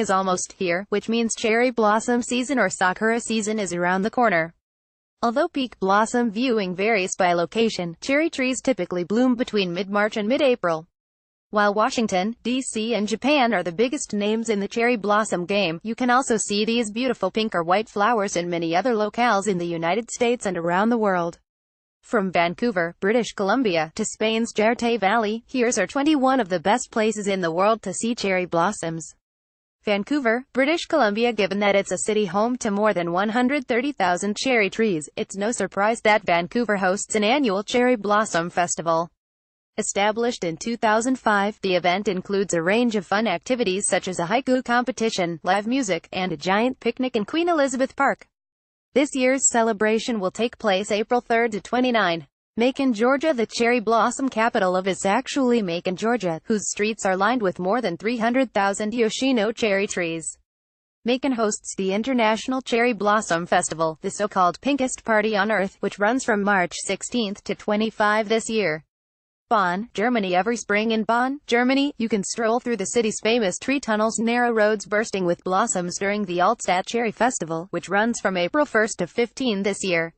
is almost here, which means cherry blossom season or sakura season is around the corner. Although peak blossom viewing varies by location, cherry trees typically bloom between mid-March and mid-April. While Washington, D.C. and Japan are the biggest names in the cherry blossom game, you can also see these beautiful pink or white flowers in many other locales in the United States and around the world. From Vancouver, British Columbia, to Spain's Jerte Valley, here's our 21 of the best places in the world to see cherry blossoms. Vancouver, British Columbia. Given that it's a city home to more than 130,000 cherry trees, it's no surprise that Vancouver hosts an annual cherry blossom festival. Established in 2005, the event includes a range of fun activities such as a haiku competition, live music, and a giant picnic in Queen Elizabeth Park. This year's celebration will take place April 3 to 29. Macon, Georgia. The cherry blossom capital of is actually Macon, Georgia, whose streets are lined with more than 300,000 Yoshino cherry trees. Macon hosts the International Cherry Blossom Festival, the so-called pinkest party on earth, which runs from March 16 to 25 this year. Bonn, Germany. Every spring in Bonn, Germany, you can stroll through the city's famous tree tunnels, narrow roads bursting with blossoms during the Altstadt Cherry Festival, which runs from April 1 to 15 this year.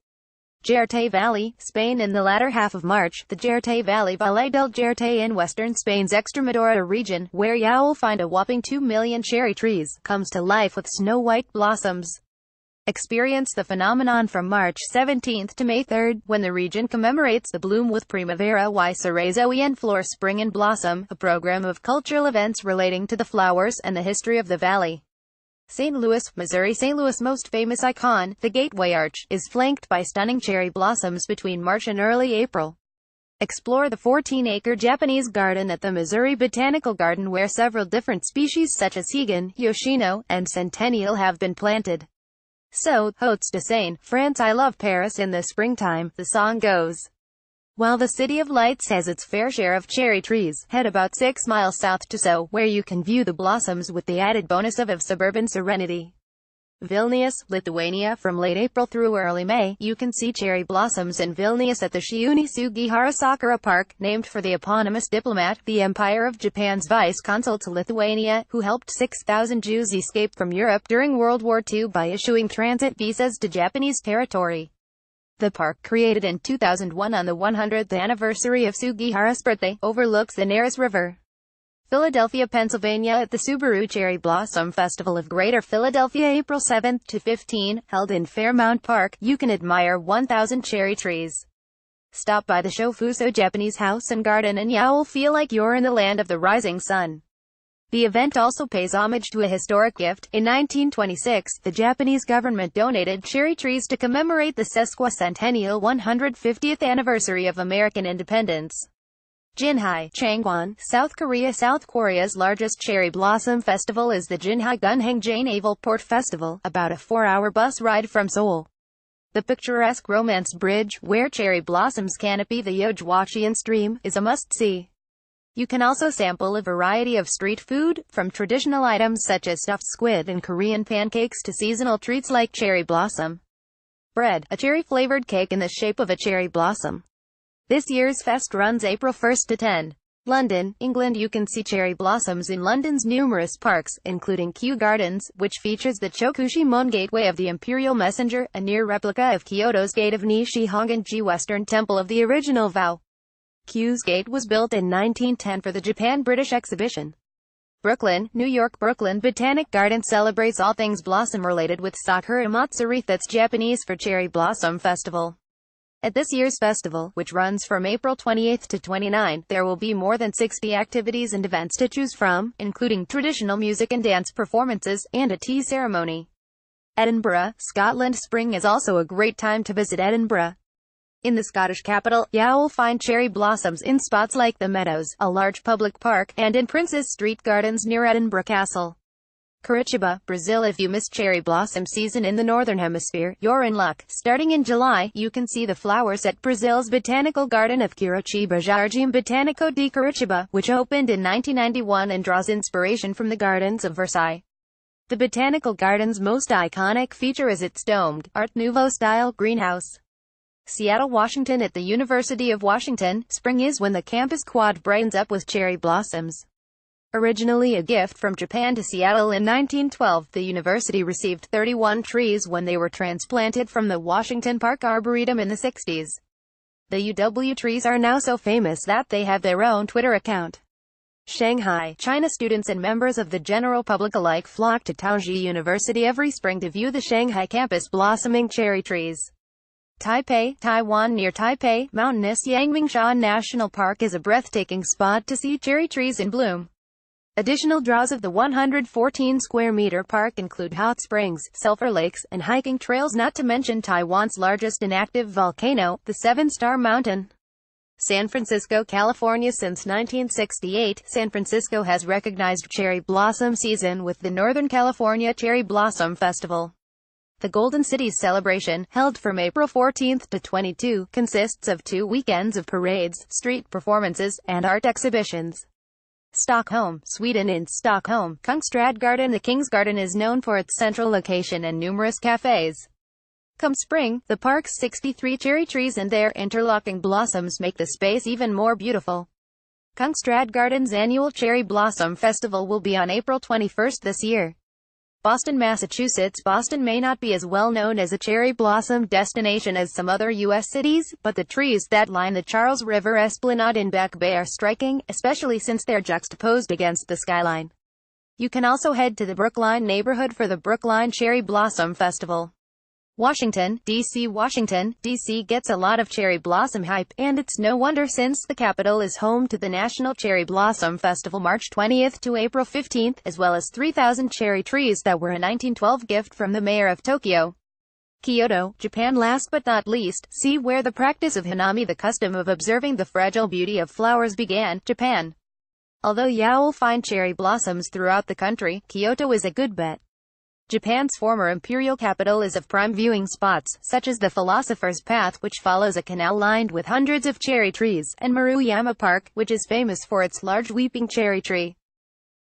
Jerte Valley, Spain. In the latter half of March, the Jerte Valley, Valle del Jerte in western Spain's Extremadura region, where you'll find a whopping 2 million cherry trees, comes to life with snow-white blossoms. Experience the phenomenon from March 17 to May 3, when the region commemorates the bloom with Primavera y Cerezo y en Flor, Spring in Blossom, a program of cultural events relating to the flowers and the history of the valley. St. Louis, Missouri. St. Louis' most famous icon, the Gateway Arch, is flanked by stunning cherry blossoms between March and early April. Explore the 14-acre Japanese garden at the Missouri Botanical Garden, where several different species such as Higan, Yoshino, and Centennial have been planted. So, Hôtes de Seine, France. I love Paris in the springtime, the song goes. While the City of Lights has its fair share of cherry trees, head about 6 miles south to So, where you can view the blossoms with the added bonus of suburban serenity. Vilnius, Lithuania. From late April through early May, you can see cherry blossoms in Vilnius at the Shiuni Sugihara Sakura Park, named for the eponymous diplomat, the Empire of Japan's vice-consul to Lithuania, who helped 6,000 Jews escape from Europe during World War II by issuing transit visas to Japanese territory. The park, created in 2001 on the 100th anniversary of Sugihara's birthday, overlooks the Neris River. Philadelphia, Pennsylvania. At the Subaru Cherry Blossom Festival of Greater Philadelphia, April 7 to 15, held in Fairmount Park, you can admire 1,000 cherry trees. Stop by the Shofuso Japanese House and Garden and you'll feel like you're in the land of the rising sun. The event also pays homage to a historic gift. In 1926, the Japanese government donated cherry trees to commemorate the sesquicentennial 150th anniversary of American independence. Jinhae, Changwon, South Korea. South Korea's largest cherry blossom festival is the Jinhae Gunheng Naval Port Festival, about a 4-hour bus ride from Seoul. The picturesque Romance Bridge, where cherry blossoms canopy the Yeojwachian stream, is a must-see. You can also sample a variety of street food, from traditional items such as stuffed squid and Korean pancakes to seasonal treats like cherry blossom bread, a cherry-flavored cake in the shape of a cherry blossom. This year's fest runs April 1 to 10. London, England. You can see cherry blossoms in London's numerous parks, including Kew Gardens, which features the Chokushimon Gateway of the Imperial Messenger, a near replica of Kyoto's Gate of Nishi-Hongan-ji, Western Temple of the original Vow. Kew's Gate was built in 1910 for the Japan-British exhibition. Brooklyn, New York. Brooklyn Botanic Garden celebrates all things blossom-related with Sakura Matsuri, that's Japanese for Cherry Blossom Festival. At this year's festival, which runs from April 28 to 29, there will be more than 60 activities and events to choose from, including traditional music and dance performances, and a tea ceremony. Edinburgh, Scotland. Spring is also a great time to visit Edinburgh. In the Scottish capital, you'll find cherry blossoms in spots like the Meadows, a large public park, and in Princess Street Gardens near Edinburgh Castle. Curitiba, Brazil. If you missed cherry blossom season in the Northern Hemisphere, you're in luck. Starting in July, you can see the flowers at Brazil's Botanical Garden of Curitiba, Jardim Botânico de Curitiba, which opened in 1991 and draws inspiration from the gardens of Versailles. The Botanical Garden's most iconic feature is its domed, Art Nouveau-style greenhouse. Seattle, Washington. At the University of Washington, spring is when the campus quad brightens up with cherry blossoms. Originally a gift from Japan to Seattle in 1912, the university received 31 trees when they were transplanted from the Washington Park Arboretum in the 60s. The UW trees are now so famous that they have their own Twitter account. Shanghai, China. Students and members of the general public alike flock to Taoji University every spring to view the Shanghai campus blossoming cherry trees. Taipei, Taiwan. Near Taipei, mountainous Yangmingshan National Park is a breathtaking spot to see cherry trees in bloom. Additional draws of the 114-square-meter park include hot springs, sulfur lakes, and hiking trails, not to mention Taiwan's largest inactive volcano, the Seven-Star Mountain. San Francisco, California. Since 1968, San Francisco has recognized cherry blossom season with the Northern California Cherry Blossom Festival. The Golden City's celebration, held from April 14 to 22, consists of 2 weekends of parades, street performances, and art exhibitions. Stockholm, Sweden. In Stockholm, Kungsträdgården. The King's Garden is known for its central location and numerous cafes. Come spring, the park's 63 cherry trees and their interlocking blossoms make the space even more beautiful. Kungsträdgården's annual Cherry Blossom Festival will be on April 21 this year. Boston, Massachusetts. Boston may not be as well known as a cherry blossom destination as some other U.S. cities, but the trees that line the Charles River Esplanade in Back Bay are striking, especially since they're juxtaposed against the skyline. You can also head to the Brookline neighborhood for the Brookline Cherry Blossom Festival. Washington, D.C. Washington, D.C. gets a lot of cherry blossom hype, and it's no wonder since the capital is home to the National Cherry Blossom Festival March 20 to April 15, as well as 3,000 cherry trees that were a 1912 gift from the mayor of Tokyo. Kyoto, Japan. Last but not least, see where the practice of hanami, the custom of observing the fragile beauty of flowers, began, Japan. Although you'll find cherry blossoms throughout the country, Kyoto is a good bet. Japan's former imperial capital is of prime viewing spots, such as the Philosopher's Path, which follows a canal lined with hundreds of cherry trees, and Maruyama Park, which is famous for its large weeping cherry tree.